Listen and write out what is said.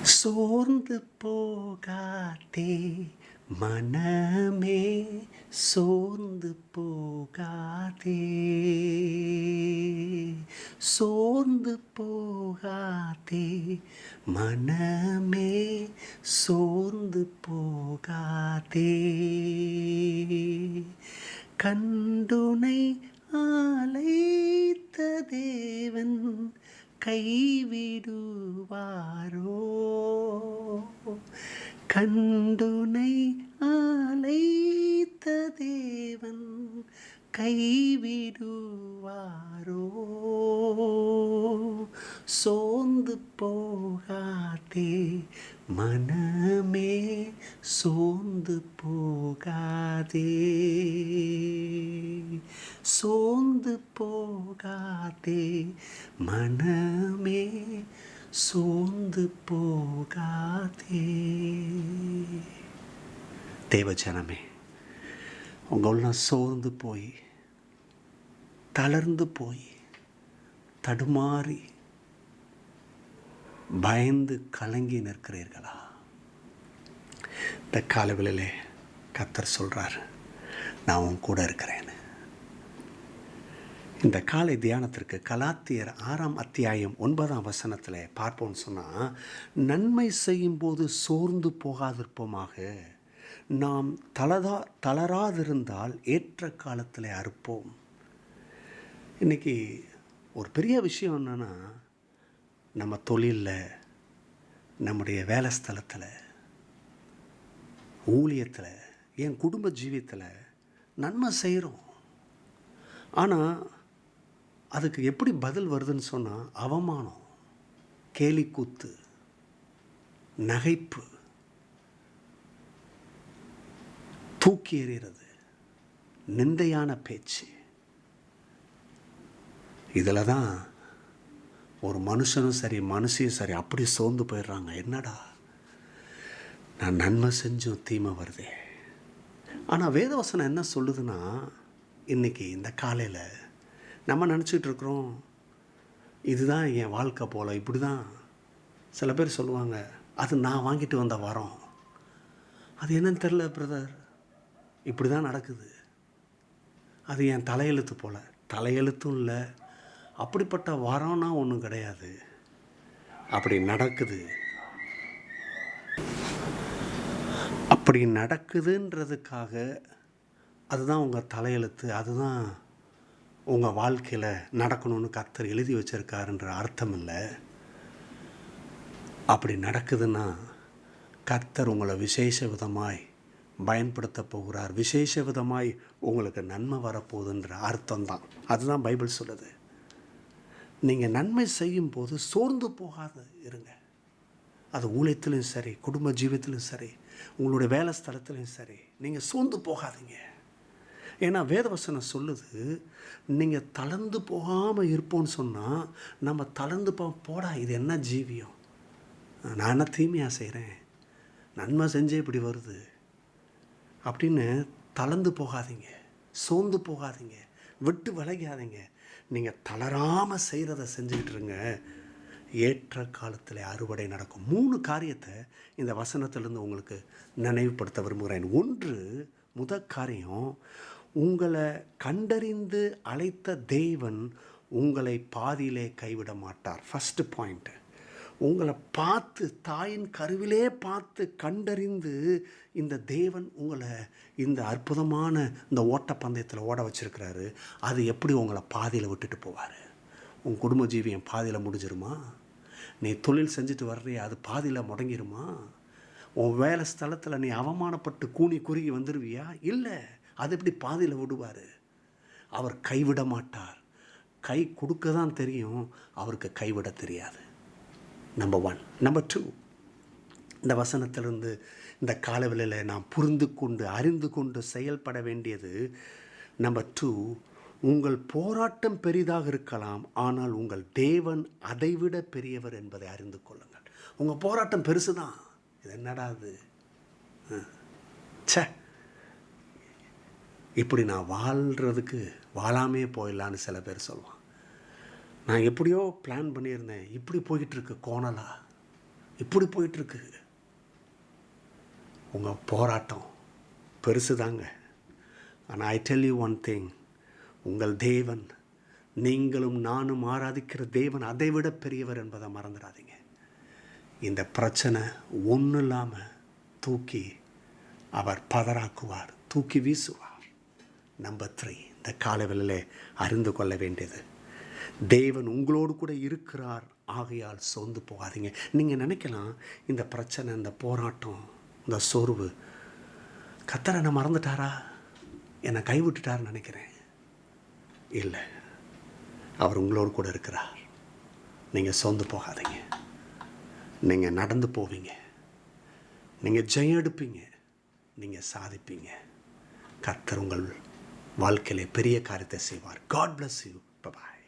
சோர்ந்து போகாதே மனமே, சோர்ந்து போகாதே, சோர்ந்து போகாதே மனமே, சோர்ந்து போகாதே. கண்டுனை அழைத்த தேவன் கைவிடுவாரோ? கண்டுனை அழைத்த தேவன் கைவிடுவாரோ? சோர்ந்து போகாதே மனமே, சோர்ந்து போகாதே, சோர்ந்து போகாதே மனமே, சோர்ந்து போகாதே. தேவஜனமே, உங்களெல்லாம் சோர்ந்து போய், தளர்ந்து போய், தடுமாறி, பயந்து கலங்கி நிற்கிறீர்களா? இந்த காலவெளியிலே கர்த்தர் சொல்கிறார், நான் உன் கூட இருக்கிறேன்னு. இந்த காலை தியானத்திற்கு கலாத்தியர் 6ஆம் அத்தியாயம் 9ஆம் வசனத்தில் பார்ப்போம்னு சொன்னால், நன்மை செய்யும்போது சோர்ந்து போகாதிருப்போமாக, நாம் தளராதிருந்தால் ஏற்ற காலத்தில் அறுப்போம். இன்றைக்கி ஒரு பெரிய விஷயம் என்னென்னா, நம்ம தொழிலில், நம்முடைய வேலை ஸ்தலத்தில், ஊழியத்தில், என் குடும்ப ஜீவியத்தில் நன்மை செய்கிறோம். ஆனால் அதுக்கு எப்படி பதில் வருதுன்னு சொன்னால், அவமானம், கேலி கூத்து, நகைப்பு, தூக்கி எறிகிறது, நிந்தையான பேச்சு. இதில் தான் ஒரு மனுஷனும் சரி மனுஷியும் சரி அப்படி சோர்ந்து போயிடுறாங்க. என்னடா நான் நன்மை செஞ்சும் தீமை வருதே. ஆனால் வேதவசனம் என்ன சொல்லுதுன்னா, இன்றைக்கி இந்த காலையில் நம்ம நினச்சிட்டு இருக்கிறோம், இதுதான் என் வாழ்க்கை போல், இப்படி தான். சில பேர் சொல்லுவாங்க, அது நான் வாங்கிட்டு வந்த வரோம். அது என்னன்னு தெரில பிரதர், இப்படி தான் நடக்குது. அது என் தலையெழுத்து போல். தலையெழுத்தும் இல்லை, அப்படிப்பட்ட வரம்னா ஒன்றும் கிடையாது. அப்படி நடக்குது. அப்படி நடக்குதுன்றதுக்காக அதுதான் உங்கள் தலையெழுத்து, அதுதான் உங்கள் வாழ்க்கையில் நடக்கணும்னு கர்த்தர் எழுதி வச்சிருக்காருன்ற அர்த்தம் இல்லை. அப்படி நடக்குதுன்னா கர்த்தர் உங்களை விசேஷ விதமாய் பயன்படுத்த போகிறார், விசேஷ விதமாய் உங்களுக்கு நன்மை வரப்போகுதுன்ற அர்த்தம்தான். அதுதான் பைபிள் சொல்லுது. நீங்கள் நன்மை செய்யும் போது சோர்ந்து போகாத இருங்க. அது ஊழியத்திலும் சரி, குடும்ப ஜீவியத்திலும் சரி, உங்களுடைய வேலை ஸ்தலத்திலையும் சரி, நீங்கள் சோர்ந்து போகாதீங்க. ஏன்னா வேதவசனம் சொல்லுது, நீங்கள் தளர்ந்து போகாமல் இருப்போன்னு சொன்னால், நம்ம தளர்ந்து போடா இது என்ன ஜீவியம், நான் என்ன தீமையாக செய்கிறேன், நன்மை செஞ்சே இப்படி வருது அப்படின்னு தளர்ந்து போகாதீங்க, சோர்ந்து போகாதீங்க, விட்டு விலகாதீங்க. நீங்கள் தளராமல் செய்கிறத செஞ்சுக்கிட்டு இருங்க. ஏற்ற காலத்தில் அறுவடை நடக்கும். 3 காரியத்தை இந்த வசனத்திலிருந்து உங்களுக்கு நினைவுபடுத்த விரும்புகிறேன். முதல் காரியம், உங்களை கண்டறிந்து அழைத்த தேவன் உங்களை பாதியிலே கைவிட மாட்டார். ஃபஸ்ட்டு பாயிண்ட்டு, உங்களை பார்த்து, தாயின் கருவிலே பார்த்து கண்டறிந்து இந்த தேவன் உங்களை இந்த அற்புதமான இந்த ஓட்டப்பந்தயத்தில் ஓட வச்சுருக்கிறாரு. அது எப்படி உங்களை பாதியில் விட்டுட்டு போவார்? உன் குடும்ப ஜீவியம் பாதியில் முடிஞ்சிருமா? நீ தொழில் செஞ்சுட்டு வர்றியா, அது பாதியில் முடங்கிருமா? உன் வேலை ஸ்தலத்தில் நீ அவமானப்பட்டு கூனி குறுகி வந்துடுவியா? இல்லை, அது எப்படி பாதியில் விடுவார்? அவர் கைவிட மாட்டார். கை கொடுக்க தான் தெரியும், அவருக்கு கைவிட தெரியாது. நம்பர் 1. நம்பர் 2, இந்த வசனத்திலிருந்து இந்த காலவெளியில் நாம் புரிந்து கொண்டு அறிந்து கொண்டு செயல்பட வேண்டியது, நம்பர் 2, உங்கள் போராட்டம் பெரிதாக இருக்கலாம், ஆனால் உங்கள் தேவன் அதைவிட பெரியவர் என்பதை அறிந்து கொள்ளுங்கள். உங்கள் போராட்டம் பெருசு தான். இது என்னடா அது, இப்படி நான் வாழ்கிறதுக்கு வாழாமே போயிடலான்னு சில பேர் சொல்லுவான். நான் எப்படியோ பிளான் பண்ணியிருந்தேன், இப்படி போய்கிட்டு இருக்கு கோணலா, இப்படி போயிட்டுருக்கு. உங்கள் போராட்டம் பெருசு தாங்க. ஆனால் I tell you one thing, உங்கள் தேவன், நீங்களும் நானும் ஆராதிக்கிற தேவன் அதை விட பெரியவர் என்பதை மறந்துடாதீங்க. இந்த பிரச்சனை ஒன்றும் இல்லாமல் தூக்கி அவர் பதறாக்குவார், தூக்கி வீசுவார். நம்பர் 3, இந்த காலவெளியிலே அறிந்து கொள்ள வேண்டியது, தேவன் உங்களோடு கூட இருக்கிறார். ஆகையால் சோர்ந்து போகாதீங்க. நீங்கள் நினைக்கலாம், இந்த பிரச்சனை, இந்த போராட்டம், இந்த சோர்வு, கர்த்தர் என்னை மறந்துட்டாரா, என்னை கைவிட்டுட்டார்னு நினைக்கிறேன். இல்லை, அவர் உங்களோடு கூட இருக்கிறார். நீங்கள் சோர்ந்து போகாதீங்க. நீங்கள் நடந்து போவீங்க, நீங்கள் ஜெயம் எடுப்பீங்க, நீங்கள் சாதிப்பீங்க. கர்த்தர் உங்கள் வாழ்க்கையிலே பெரிய காரியத்தை செய்வார். God bless you. Bye-bye.